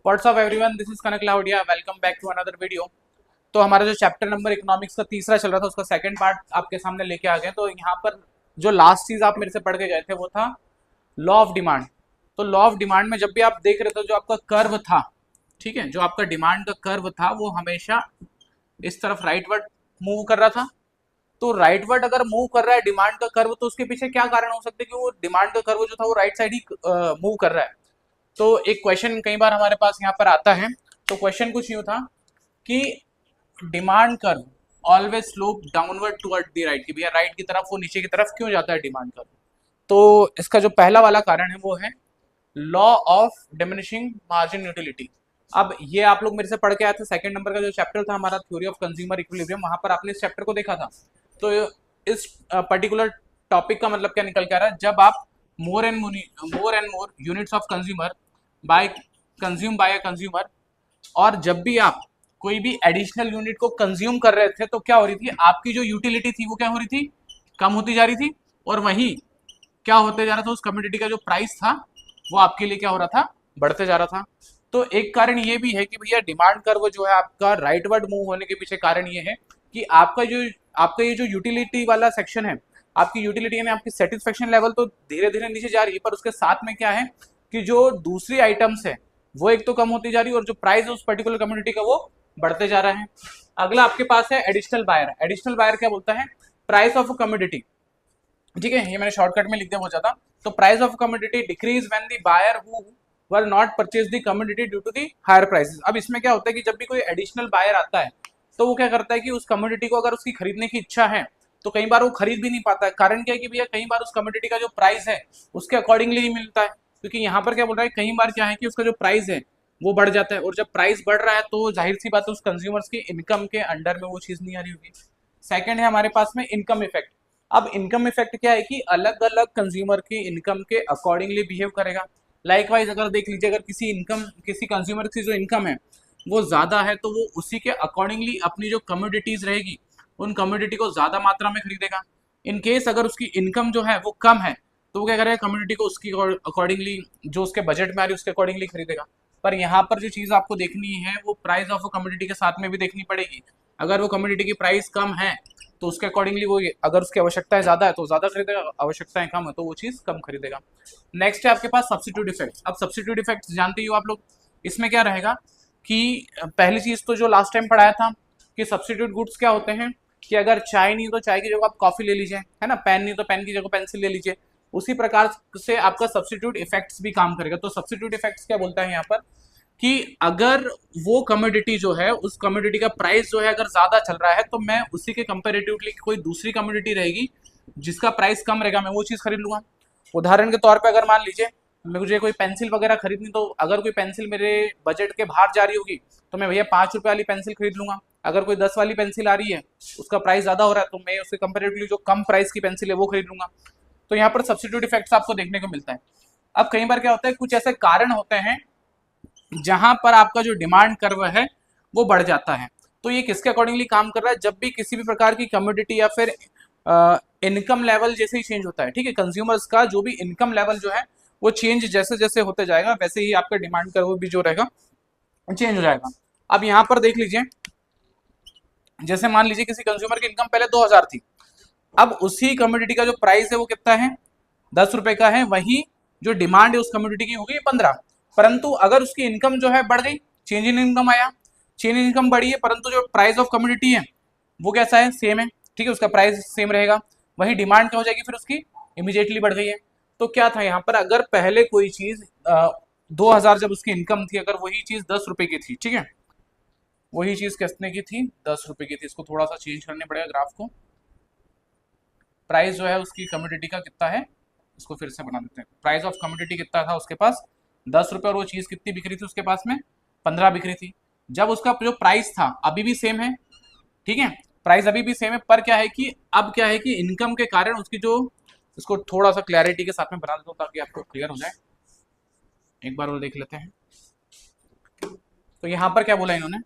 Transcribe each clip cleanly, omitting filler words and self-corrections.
WhatsApp everyone, this is Kanak Laudia. Welcome back to another video. तो हमारा जो चैप्टर नंबर इकोनॉमिक्स का तीसरा चल रहा था उसका सेकंड पार्ट आपके सामने लेके आ गए। तो यहाँ पर जो लास्ट चीज आप मेरे से पढ़ के गए थे वो था लॉ ऑफ डिमांड। तो लॉ ऑफ डिमांड में जब भी आप देख रहे थे जो आपका कर्व था, ठीक है, जो आपका डिमांड का कर्व था वो हमेशा इस तरफ राइटवर्ड मूव कर रहा था। तो राइटवर्ड अगर मूव कर रहा है डिमांड का कर्व, तो उसके पीछे क्या कारण हो सकते हैं कि वो डिमांड का कर्व जो था वो राइट साइड ही मूव कर रहा है। तो एक क्वेश्चन कई बार हमारे पास यहाँ पर आता है। तो क्वेश्चन कुछ यूँ था कि demand curve always slope downward toward the right, कि भैया राइट की तरफ वो नीचे की तरफ क्यों जाता है डिमांड कर्व। तो इसका जो पहला वाला कारण है वो है law of diminishing margin utility. अब ये आप लोग मेरे से पढ़ के आए थे, सेकंड नंबर का जो चैप्टर था हमारा थ्योरी ऑफ कंज्यूमर इक्विलिब्रियम, वहां पर आपने इस चैप्टर को देखा था। तो इस पर्टिकुलर टॉपिक का मतलब क्या निकल के आ रहा है, जब आप more and more units of consumer by consume by a consumer, और जब भी आप कोई भी एडिशनल यूनिट को कंज्यूम कर रहे थे तो क्या हो रही थी, आपकी जो यूटिलिटी थी वो क्या हो रही थी, कम होती जा रही थी। और वहीं क्या होते जा रहा था, उस कम्युनिटी का जो प्राइस था वो आपके लिए क्या हो रहा था, बढ़ते जा रहा था। तो एक कारण ये भी है कि भैया डिमांड कर्व जो है आपका राइटवर्ड मूव होने के पीछे कारण ये है कि आपका ये जो यूटिलिटी वाला सेक्शन है, आपकी यूटिलिटी यानी आपकी सेटिस्फेक्शन लेवल तो धीरे धीरे नीचे जा रही है, पर उसके साथ में क्या है कि जो दूसरी आइटम्स है वो एक तो कम होती जा रही है और जो प्राइस है उस पर्टिकुलर कम्युनिटी का वो बढ़ते जा रहा है। अगला आपके पास है एडिशनल बायर। एडिशनल बायर क्या बोलता है, प्राइस ऑफ कम्युनिटी, ठीक है, ये मैंने शॉर्टकट में लिख दिया बहुत ज्यादा। तो price of community decreases when the buyer who were not purchase the community due to the higher prices. अब इसमें क्या होता है कि जब भी कोई एडिशनल बायर आता है तो वो क्या करता है कि उस कम्युनिटी को अगर उसकी खरीदने की इच्छा है तो कई बार वो खरीद भी नहीं पाता है। कारण क्या है कि भैया कई बार उस कम्युनिटी का जो प्राइस है उसके अकॉर्डिंगली ही मिलता है, क्योंकि यहाँ पर क्या बोल रहा है, कई बार क्या है कि उसका जो प्राइस है वो बढ़ जाता है, और जब प्राइस बढ़ रहा है तो जाहिर सी बात है उस कंज्यूमर्स की इनकम के अंडर में वो चीज नहीं आ रही होगी। सेकंड है हमारे पास में इनकम इफेक्ट। अब इनकम इफेक्ट क्या है कि अलग अलग कंज्यूमर की इनकम के अकॉर्डिंगली बिहेव करेगा। लाइकवाइज अगर देख लीजिए, अगर किसी कंज्यूमर की जो इनकम है वो ज्यादा है तो वो उसी के अकॉर्डिंगली अपनी जो कमोडिटीज रहेगी उन कमोडिटी को ज्यादा मात्रा में खरीदेगा। इन केस अगर उसकी इनकम जो है वो कम है तो वो क्या करेगा, कमोडिटी को उसकी अकॉर्डिंगली जो उसके बजट में आ रही है उसके अकॉर्डिंगली खरीदेगा। पर यहाँ पर जो चीज आपको देखनी है वो प्राइस ऑफ कमोडिटी के साथ में भी देखनी पड़ेगी। अगर वो कमोडिटी की प्राइस कम है तो उसके अकॉर्डिंगली वो, अगर उसकी आवश्यकताएं ज्यादा है तो ज्यादा खरीदेगा, आवश्यकताएं कम है तो वो चीज कम खरीदेगा। नेक्स्ट है आपके पास सब्स्टिट्यूट इफेक्ट। अब सब्स्टिट्यूट इफेक्ट जानते ही हो आप लोग। इसमें क्या रहेगा कि पहली चीज तो जो लास्ट टाइम पढ़ाया था कि सब्स्टिट्यूट गुड्स क्या होते हैं, कि अगर चाय नहीं तो चाय की जगह आप कॉफी ले लीजिए, है ना, पेन नहीं तो पेन की जगह पेंसिल ले लीजिए। उसी प्रकार से आपका सब्स्टिट्यूट इफेक्ट्स भी काम करेगा। तो सब्स्टिट्यूट इफेक्ट्स क्या बोलता है यहाँ पर कि अगर वो कमोडिटी जो है उस कमोडिटी का प्राइस जो है अगर ज्यादा चल रहा है तो मैं उसी के कंपेरेटिवली कोई दूसरी कमोडिटी रहेगी जिसका प्राइस कम रहेगा मैं वो चीज खरीद लूंगा। उदाहरण के तौर पे अगर मान लीजिए मुझे कोई पेंसिल वगैरह खरीदनी, तो अगर कोई पेंसिल मेरे बजट के बाहर जा रही होगी तो मैं भैया 5 रुपए वाली पेंसिल खरीद लूंगा। अगर कोई 10 वाली पेंसिल आ रही है उसका प्राइस ज्यादा हो रहा है तो मैं उसके कंपेरेटिवली जो कम प्राइस की पेंसिल है वो खरीद लूंगा। तो यहाँ पर सब्स्टिट्यूट इफेक्ट्स आपको देखने को मिलता है। अब कई बार क्या होता है, कुछ ऐसे कारण होते हैं जहां पर आपका जो डिमांड कर्व है वो बढ़ जाता है। तो ये किसके अकॉर्डिंगली काम कर रहा है, जब भी किसी भी प्रकार की कमोडिटी या फिर इनकम लेवल जैसे ही चेंज होता है, ठीक है, कंज्यूमर्स का जो भी इनकम लेवल जो है वो चेंज जैसे जैसे होते जाएगा वैसे ही आपका डिमांड कर्व भी जो रहेगा चेंज हो जाएगा। अब यहाँ पर देख लीजिए, जैसे मान लीजिए किसी कंज्यूमर की इनकम पहले 2000 थी, अब उसी कमोडिटी का जो प्राइस है वो कितना है, 10 रुपए का है, वही जो डिमांड है उस कमोडिटी की होगी 15। परंतु अगर उसकी इनकम जो है बढ़ गई, चेंज इन इनकम आया, चेंज इन इनकम बढ़ी है, परंतु जो प्राइस ऑफ कमोडिटी है वो कैसा है, सेम है, ठीक है, उसका प्राइस सेम रहेगा, वही डिमांड क्या हो जाएगी फिर उसकी, इमीडिएटली बढ़ गई है। तो क्या था यहाँ पर, अगर पहले कोई चीज 2000 जब उसकी इनकम थी, अगर वही चीज 10 रुपए की थी, ठीक है, वही चीज कितने की थी, 10 रुपए की थी। इसको थोड़ा सा चेंज करने पड़ेगा ग्राफ को। प्राइस जो है उसकी कमोडिटी का कितना है, इसको फिर से बना देते हैं। प्राइस ऑफ कमोडिटी कितना था उसके पास, 10 रुपए, और वो चीज कितनी बिक रही थी उसके पास में, 15 बिक रही थी। जब उसका जो प्राइस था अभी भी सेम है, ठीक है, प्राइस अभी भी सेम है, पर क्या है कि अब क्या है कि इनकम के कारण उसकी जो, इसको थोड़ा सा क्लैरिटी के साथ में बना देता हूँ ताकि आपको क्लियर हो जाए, एक बार और देख लेते हैं। तो यहाँ पर क्या बोला इन्होंने,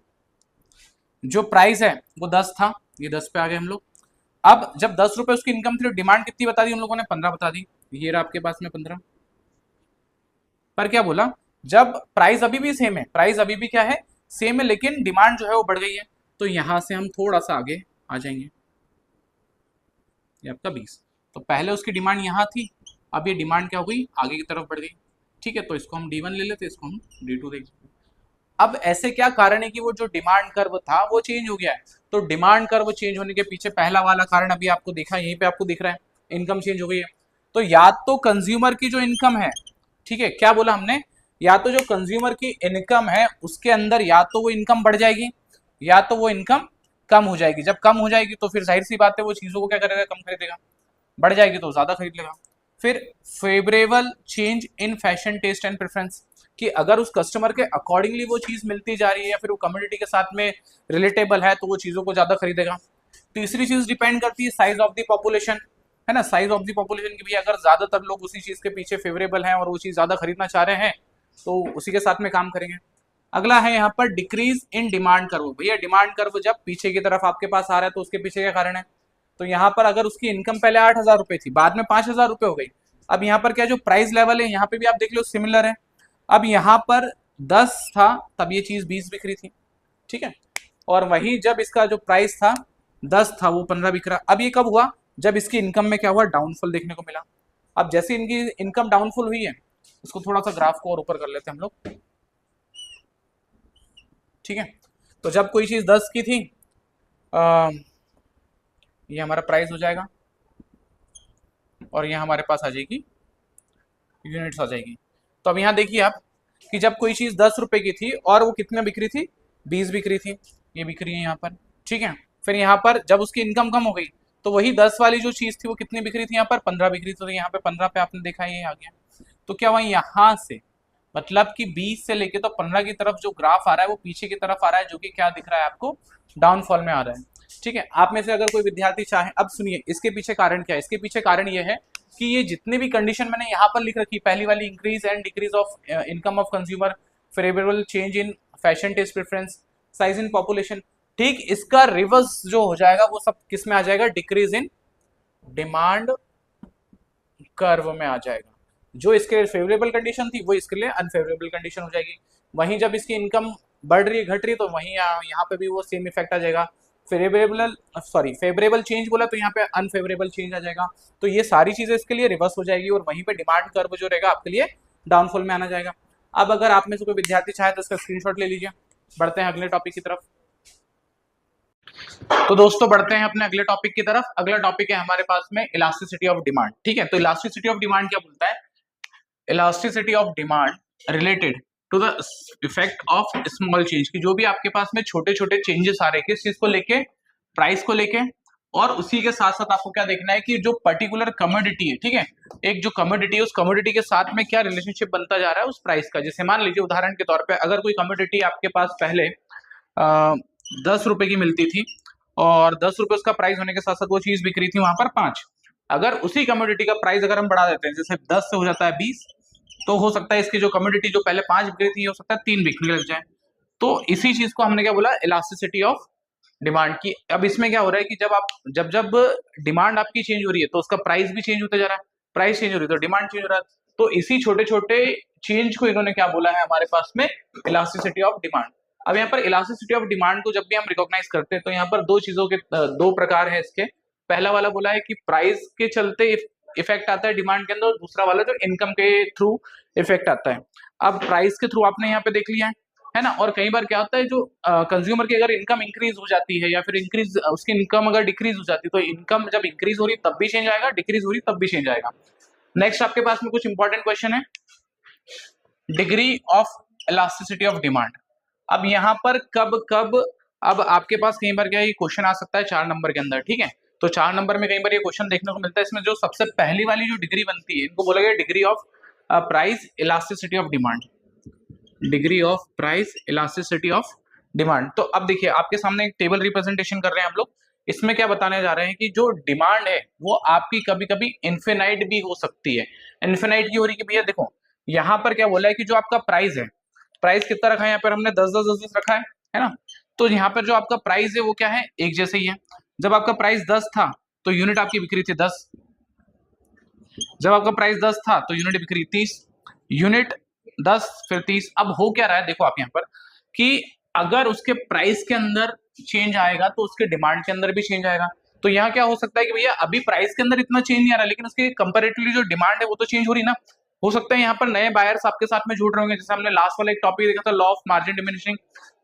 जो प्राइस है वो 10 था, ये 10 पे आ गए हम लोग। अब जब 10 रुपए उसकी इनकम थी तो डिमांड कितनी बता दी उन लोगों ने, 15 बता दी, ये रहा आपके पास में 15। पर क्या बोला जब प्राइस अभी भी सेम है, प्राइस अभी भी क्या है, सेम है, लेकिन डिमांड जो है वो बढ़ गई है, तो यहां से हम थोड़ा सा आगे आ जाएंगे, ये आपका 20। तो पहले उसकी डिमांड यहाँ थी, अब ये डिमांड क्या हुई, आगे की तरफ बढ़ गई। ठीक है, तो इसको हम D1 ले लेते, इसको हम D2 देख लेते। अब ऐसे क्या कारण है कि वो जो डिमांड कर्व था वो चेंज हो गया है। तो डिमांड कर्व चेंज होने के पीछे पहला वाला कारण अभी आपको दिखा, यहीं पे आपको दिख रहा है, इनकम चेंज हो गई है। तो या तो कंज्यूमर की जो इनकम है, ठीक है, क्या बोला हमने, या तो जो कंज्यूमर की इनकम है उसके अंदर या तो वो इनकम बढ़ जाएगी या तो वो इनकम कम हो जाएगी। जब कम हो जाएगी तो फिर जाहिर सी बात है वो चीजों को क्या करेगा, कम खरीदेगा। बढ़ जाएगी तो ज्यादा खरीद लेगा। फिर favourable change in fashion taste and preference, कि अगर उस कस्टमर के अकॉर्डिंगली वो चीज मिलती जा रही है या फिर वो कम्युनिटी के साथ में रिलेटेबल है तो वो चीजों को ज्यादा खरीदेगा। तीसरी चीज डिपेंड करती है साइज ऑफ द पॉपुलेशन, है ना, साइज ऑफ द पॉपुलेशन की भी, अगर ज्यादातर लोग उसी चीज के पीछे फेवरेबल हैं और वो चीज ज्यादा खरीदना चाह रहे हैं तो उसी के साथ में काम करेंगे। अगला है यहाँ पर डिक्रीज इन डिमांड कर्व। भैया डिमांड कर्व जब पीछे की तरफ आपके पास आ रहा है तो उसके पीछे क्या कारण है, तो यहाँ पर अगर उसकी इनकम पहले 8,000 रुपए थी, बाद में 5,000 रुपए हो गई। अब यहाँ पर क्या जो प्राइस लेवल है यहाँ पे भी आप देख लो सिमिलर है। अब यहाँ पर 10 था तब ये चीज 20 बिक रही थी, ठीक है, और वही जब इसका जो प्राइस था 10 था वो 15 बिक रहा। अब ये कब हुआ, जब इसकी इनकम में क्या हुआ, डाउनफॉल देखने को मिला। अब जैसे इनकी इनकम डाउनफॉल हुई है, उसको थोड़ा सा ग्राफ को और ऊपर कर लेते हैं हम लोग, ठीक है। तो जब कोई चीज 10 की थी, ये हमारा प्राइस हो जाएगा और ये हमारे पास आ जाएगी यूनिट्स आ जाएगी। तो अब यहाँ देखिए आप कि जब कोई चीज 10 रुपए की थी और वो कितने बिक रही थी, 20 बिक रही थी, ये बिक रही है यहाँ पर, ठीक है। फिर यहाँ पर जब उसकी इनकम कम हो गई तो वही 10 वाली जो चीज थी वो कितनी बिक रही थी, यहाँ पर 15 बिक रही थी, तो यहाँ पे 15 पे आपने देखा ये आ गया। तो क्या हुआ यहाँ से, मतलब कि 20 से लेके तो 15 की तरफ जो ग्राफ आ रहा है वो पीछे की तरफ आ रहा है, जो कि क्या दिख रहा है आपको, डाउनफॉल में आ रहा है, ठीक है। आप में से अगर कोई विद्यार्थी चाहे, अब सुनिए इसके पीछे कारण क्या है, इसके पीछे कारण ये है कि ये जितने भी कंडीशन मैंने यहाँ पर लिख रखी, पहली वाली increase and decrease of income of consumer, favourable change in fashion test preference, size in population, ठीक, इसका रिवर्स जो हो जाएगा वो सब किस में आ जाएगा, डिक्रीज इन डिमांड कर्व में आ जाएगा। जो इसके लिए फेवरेबल कंडीशन थी वो इसके लिए अनफेवरेबल कंडीशन हो जाएगी। वहीं जब इसकी इनकम बढ़ रही है घट रही है तो वहीं यहाँ पे भी वो सेम इफेक्ट आ जाएगा। फेवरेबल चेंज बोला तो यहाँ पे अनफेवरेबल चेंज आ जाएगा। तो ये सारी चीजें इसके लिए रिवर्स हो जाएगी और वहीं पे डिमांड कर्व जो रहेगा आपके लिए डाउनफॉल में आना जाएगा। अब अगर आप में से कोई विद्यार्थी चाहे तो इसका स्क्रीनशॉट ले लीजिए। बढ़ते हैं अगले टॉपिक की तरफ। तो दोस्तों बढ़ते हैं अपने अगले टॉपिक की तरफ। अगला टॉपिक है हमारे पास में इलास्टिसिटी ऑफ डिमांड, ठीक है। तो इलास्टिसिटी ऑफ डिमांड क्या बोलता है, elasticity of demand related to the effect of small change, की जो भी आपके पास में छोटे छोटे चेंजेस आ रहे हैं किस चीज को लेके, प्राइस को लेके, और उसी के साथ साथ आपको क्या देखना है कि जो पर्टिकुलर कमोडिटी है, ठीक है, एक जो कमोडिटी है उस कमोडिटी के साथ में क्या रिलेशनशिप बनता जा रहा है उस प्राइस का। जैसे मान लीजिए उदाहरण के तौर पर अगर कोई कमोडिटी आपके पास पहले 10 रुपए की मिलती थी और 10 रुपए उसका प्राइस होने के साथ साथ वो चीज बिक रही थी वहां पर 5, अगर उसी कमोडिटी का प्राइस अगर हम बढ़ा देते हैं, जैसे 10 से हो जाता है 20, तो हो सकता है इसकी जो कमोडिटी जो पहले 5 बिक रही थी हो सकता है 3 बिकने लग जाए। तो इसी चीज को हमने क्या बोला, इलास्टिसिटी ऑफ डिमांड की। अब इसमें क्या हो रहा है कि जब जब डिमांड आपकी चेंज हो रही है तो उसका प्राइस भी चेंज होता जा रहा है, प्राइस चेंज हो रही है तो डिमांड चेंज हो रहा है। तो इसी छोटे छोटे चेंज को इन्होंने क्या बोला है हमारे पास में, इलास्टिसिटी ऑफ डिमांड। अब यहाँ पर इलास्टिसिटी ऑफ डिमांड को जब भी हम रिकॉग्नाइज करते हैं तो यहाँ पर दो चीजों के दो प्रकार है इसके। पहला वाला बोला है कि प्राइस के चलते इफेक्ट आता है डिमांड के अंदर, और दूसरा वाला जो इनकम के थ्रू इफेक्ट आता है। अब प्राइस के थ्रू आपने यहाँ पे देख लिया है ना। और कई बार क्या होता है जो कंज्यूमर की अगर इनकम इंक्रीज हो जाती है या फिर इंक्रीज उसकी इनकम अगर डिक्रीज हो जाती है, तो इनकम जब इंक्रीज हो रही है तब भी चेंज आएगा, डिक्रीज हो रही है तब भी चेंज आएगा। नेक्स्ट आपके पास में कुछ इंपॉर्टेंट क्वेश्चन है, degree of elasticity of demand. अब यहाँ पर कब कब, अब आपके पास कई बार क्या ये क्वेश्चन आ सकता है 4 नंबर के अंदर, ठीक है। तो 4 नंबर में कई बार ये क्वेश्चन देखने को मिलता है। इसमें जो सबसे पहली वाली जो डिग्री बनती है इनको बोला गया degree of price elasticity of demand, degree of price elasticity of demand. तो अब देखिए आपके सामने एक टेबल रिप्रेजेंटेशन कर रहे हैं हम लोग। इसमें क्या बताने जा रहे हैं कि जो डिमांड है वो आपकी कभी कभी इन्फिनाइट भी हो सकती है। इन्फिनाइट की हो रही है कि भैया देखो यहाँ पर क्या बोला है कि जो आपका प्राइस है, प्राइस कितना रखा है यहाँ पर हमने 10-10-10 रखा है ना। तो यहाँ पर जो आपका प्राइस है वो क्या है, एक जैसे ही है। जब आपका प्राइस 10 था तो यूनिट आपकी बिक्री थी 10, जब आपका प्राइस 10 था तो यूनिट बिक्री 30, यूनिट 10 फिर 30। अब हो क्या रहा है देखो आप यहाँ पर कि अगर उसके प्राइस के अंदर चेंज आएगा तो उसके डिमांड के अंदर भी चेंज आएगा। तो यहाँ क्या हो सकता है कि भैया अभी प्राइस के अंदर इतना चेंज नहीं आ रहा, लेकिन उसके कंपेरेटिवली जो डिमांड है वो तो चेंज हो रही ना। हो सकता है यहाँ पर नए बायर्स आपके साथ में जुड़ रहे होंगे, जैसे हमने लास्ट वाला एक टॉपिक देखा था, लॉ ऑफ मार्जिन डिमिनिशिंग।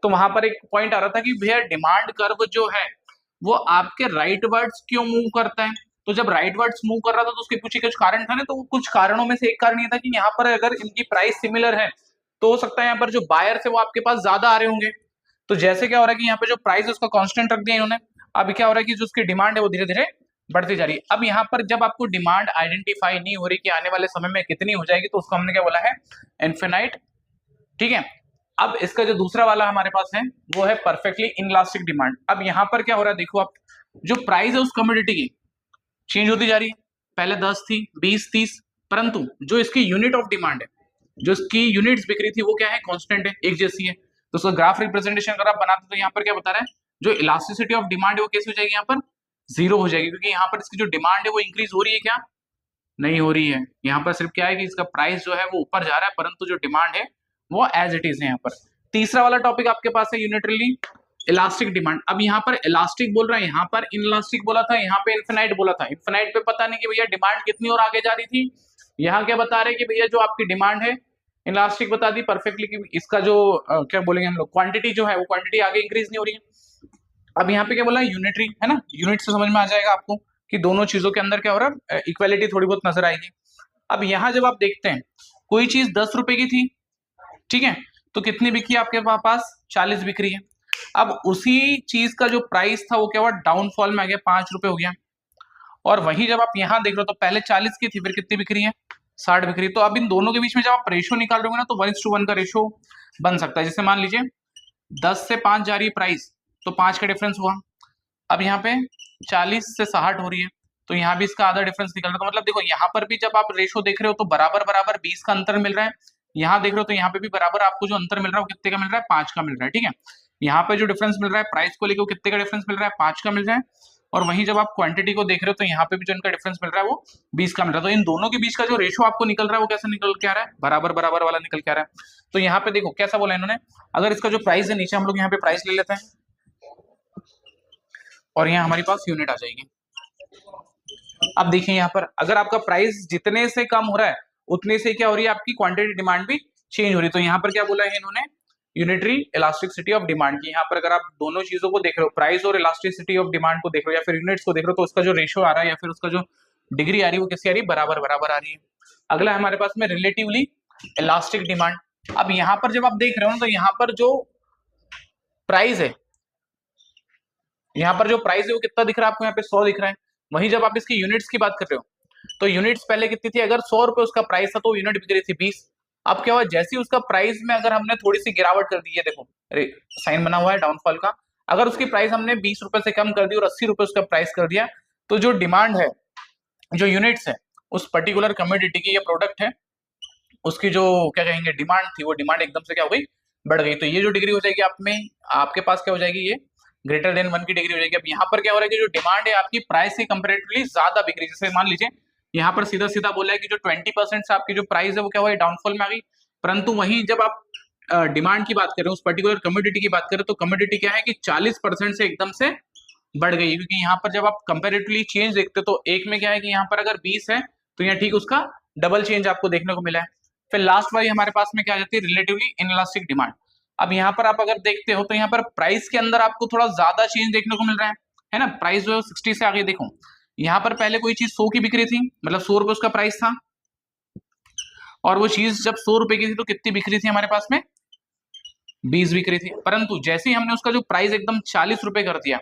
तो वहां पर एक पॉइंट आ रहा था कि भैया डिमांड कर्व जो है वो आपके राइट वर्ड्स क्यों मूव करता है। तो जब राइट वर्ड्स मूव कर रहा था तो उसके पीछे कुछ कारण था ना, तो कुछ कारणों में से एक कारण ये था कि यहाँ पर अगर इनकी प्राइस सिमिलर है तो हो सकता है यहाँ पर जो बायर्स है वो आपके पास ज्यादा आ रहे होंगे। तो जैसे क्या हो रहा है कि यहाँ पे जो प्राइस है उसका कांस्टेंट रख दिया इन्होंने, अब क्या हो रहा है कि जो उसकी डिमांड है वो धीरे धीरे बढ़ती जा रही है। अब यहाँ पर जब आपको डिमांड आइडेंटिफाई नहीं हो रही कि आने वाले समय में कितनी हो जाएगी, तो उसको हमने क्या बोला है, इन्फिनाइट। ठीक है। अब इसका जो दूसरा वाला हमारे पास है वो है परफेक्टली इनलास्टिक डिमांड। अब यहाँ पर क्या हो रहा है देखो आप, जो प्राइस है उस कमोडिटी की चेंज होती जा रही है, पहले 10 थी, 20, 30, परंतु जो इसकी यूनिट ऑफ डिमांड है, जो इसकी यूनिट्स बिक रही थी वो क्या है, कांस्टेंट है, एक जैसी है। तो उसका ग्राफ रिप्रेजेंटेशन अगर आप बनाते तो यहाँ पर क्या बता रहा है, जो इलास्टिसिटी ऑफ डिमांड है वो कैसे हो जाएगी, यहाँ पर जीरो हो जाएगी, क्योंकि यहाँ पर इसकी जो डिमांड है वो इंक्रीज हो रही है, क्या नहीं हो रही है। यहाँ पर सिर्फ क्या है कि इसका प्राइस जो है वो ऊपर जा रहा है, परंतु जो डिमांड है वो एज इट इज है। यहाँ पर तीसरा वाला टॉपिक आपके पास है यूनिटरली इलास्टिक डिमांड। अब यहाँ पर इलास्टिक बोल रहा है, यहाँ पर इनलास्टिक बोला था, यहाँ पे इन्फिनाइट बोला था। इन्फिनाइट पे पता नहीं कि भैया डिमांड कितनी और आगे जा रही थी, यहाँ क्या बता रहे हैं कि भैया जो आपकी डिमांड है इलास्टिक बता दी परफेक्टली कि इसका जो क्या बोलेंगे हम लोग, क्वांटिटी जो है वो क्वांटिटी आगे इंक्रीज नहीं हो रही है। अब यहाँ पे क्या बोला है, यूनिटरी है ना, यूनिट से समझ में आ जाएगा आपको कि दोनों चीजों के अंदर क्या हो रहा है, इक्वालिटी थोड़ी बहुत नजर आएगी। अब यहाँ जब आप देखते हैं कोई चीज 10 रुपए की थी, ठीक है, तो कितनी बिकी आपके पास, 40 बिक रही है। अब उसी चीज का जो प्राइस था वो क्या हुआ, डाउनफॉल में आ गया, 5 रुपए हो गया। और वही जब आप यहाँ देख रहे हो तो पहले 40 की थी, फिर कितनी बिक रही है, 60 बिक रही है। तो अब इन दोनों के बीच में जब आप रेशो निकाल रहे हो ना तो 1:1 का रेशो बन सकता है। जैसे मान लीजिए 10 से 5 जा रही है प्राइस, तो 5 का डिफरेंस हुआ। अब यहाँ पे 40 से 60 हो रही है, तो यहाँ भी इसका आधा डिफरेंस निकल रहा है। तो मतलब देखो यहाँ पर भी जब आप रेशो देख रहे हो तो बराबर बराबर 20 का अंतर मिल रहा है। यहाँ देख रहे हो तो यहाँ पे भी बराबर आपको जो अंतर मिल रहा है वो कितने का मिल रहा है, 5 का मिल रहा है। ठीक है, यहाँ पे जो डिफरेंस मिल रहा है प्राइस को लेकर कितने का डिफरेंस मिल रहा है, 5 का मिल रहा है। और वहीं जब आप क्वांटिटी को देख रहे हो तो यहाँ पे भी जो इनका डिफरेंस मिल रहा है वो 20 का मिल रहा है। तो इन दोनों के बीच का जो रेशो आपको निकल रहा है वो कैसे निकल के आ रहा है, बराबर बराबर वाला निकल के आ रहा है। तो यहाँ पे देखो कैसा बोला इन्होंने, अगर इसका जो प्राइस है, नीचे हम लोग यहाँ पे प्राइस ले लेते हैं और यहाँ हमारे पास यूनिट आ जाएगी। अब देखिए यहाँ पर अगर आपका प्राइस जितने से कम हो रहा है उतने से क्या हो रही है, आपकी क्वांटिटी डिमांड भी चेंज हो रही है। तो यहाँ पर क्या बोला है इन्होंने, यूनिटरी इलास्टिसिटी ऑफ डिमांड की। यहाँ पर अगर आप दोनों चीजों को देख रहे हो, प्राइस और इलास्टिसिटी ऑफ डिमांड को देख रहे हो या फिर यूनिट्स को देख रहे हो, तो उसका जो रेशियो आ रहा है या फिर उसका जो डिग्री आ रही है वो कैसी आ रही है, बराबर बराबर आ रही है। अगला है हमारे पास में रिलेटिवली इलास्टिक डिमांड। अब यहाँ पर जब आप देख रहे हो ना तो यहाँ पर जो प्राइस है, यहाँ पर जो प्राइस है वो कितना दिख रहा है आपको, यहाँ पे 100 दिख रहा है। वहीं जब आप इसकी यूनिट्स की बात कर रहे हो तो यूनिट्स पहले कितनी थी, अगर 100 रुपए उसका प्राइस था तो यूनिट बिक रही थी 20। अब क्या हुआ, जैसे ही उसका प्राइस में अगर हमने थोड़ी सी गिरावट कर दी है, देखो साइन बना हुआ है डाउनफॉल का, अगर उसकी प्राइस हमने 20 रुपए से कम कर दी और 80 रुपए उसका प्राइस कर दिया, तो जो डिमांड है, जो यूनिट्स है उस पर्टिकुलर कमोडिटी की या प्रोडक्ट है उसकी जो क्या कहेंगे डिमांड थी, वो डिमांड एकदम से क्या हो गई, बढ़ गई। तो ये जो डिग्री हो जाएगी आप में, आपके पास क्या हो जाएगी, ये ग्रेटर देन 1 की डिग्री हो जाएगी। अब यहाँ पर क्या हो रहा है कि जो डिमांड है आपकी प्राइस से कंपेरेटिवली ज्यादा बिक रही है। जैसे मान लीजिए यहाँ पर सीधा सीधा बोला है कि जो 20% से आपकी जो प्राइस है वो क्या हुआ, डाउनफॉल में आ गई। परंतु वहीं जब आप डिमांड की बात करें, उस पर्टिकुलर कमोडिटी की बात करें, तो कमोडिटी क्या है कि 40% से एकदम से बढ़ गई। क्योंकि यहाँ पर जब आप कंपेरेटिवली चेंज देखते हो तो एक में क्या है कि यहाँ पर अगर 20 है तो यहाँ ठीक उसका डबल चेंज आपको देखने को मिला है। फिर लास्ट वाली हमारे पास में क्या आ जाती है, रिलेटिवली इनलास्टिक डिमांड। अब यहाँ पर आप अगर देखते हो तो यहाँ पर प्राइस के अंदर आपको थोड़ा ज्यादा चेंज देखने को मिल रहा है ना। प्राइस जो है 60 से आगे देखो, यहाँ पर पहले कोई चीज 100 की बिक रही थी, मतलब 100 रुपए उसका प्राइस था, और वो चीज जब 100 रुपए की थी तो कितनी बिक रही थी हमारे पास में, 20 बिक रही थी। परंतु जैसे ही हमने उसका जो प्राइस एकदम 40 रुपए कर दिया,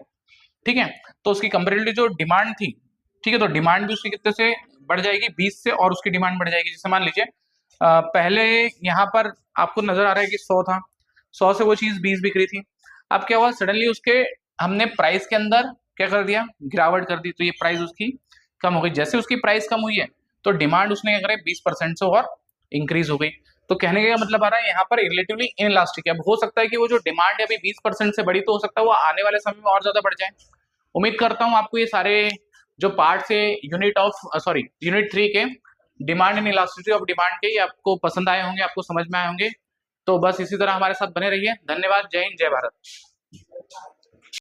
ठीक है, तो उसकी कंपेरेटिवली जो डिमांड थी, ठीक है, तो डिमांड भी उसकी कितने से बढ़ जाएगी, 20 से, और उसकी डिमांड बढ़ जाएगी। जैसे मान लीजिए पहले यहाँ पर आपको नजर आ रहा है कि 100 था, 100 से वो चीज 20 बिक रही थी। अब क्या हुआ, सडनली उसके हमने प्राइस के अंदर क्या कर दिया, गिरावट कर दी, तो ये प्राइस उसकी कम हो गई। जैसे उसकी प्राइस कम हुई है तो डिमांड उसने क्या करे, 20% से और इंक्रीज हो गई। तो कहने का मतलब आ रहा है यहाँ पर रिलेटिवली इनलास्टिक है। अब हो सकता है कि वो जो डिमांड है अभी 20% से बढ़ी, तो हो सकता है वो आने वाले समय में और ज्यादा बढ़ जाए। उम्मीद करता हूँ आपको ये सारे जो पार्ट्स है यूनिट 3 के demand and elasticity of demand के, ये आपको पसंद आए होंगे, आपको समझ में आए होंगे। तो बस इसी तरह हमारे साथ बने रहिए। धन्यवाद। जय हिंद, जय भारत।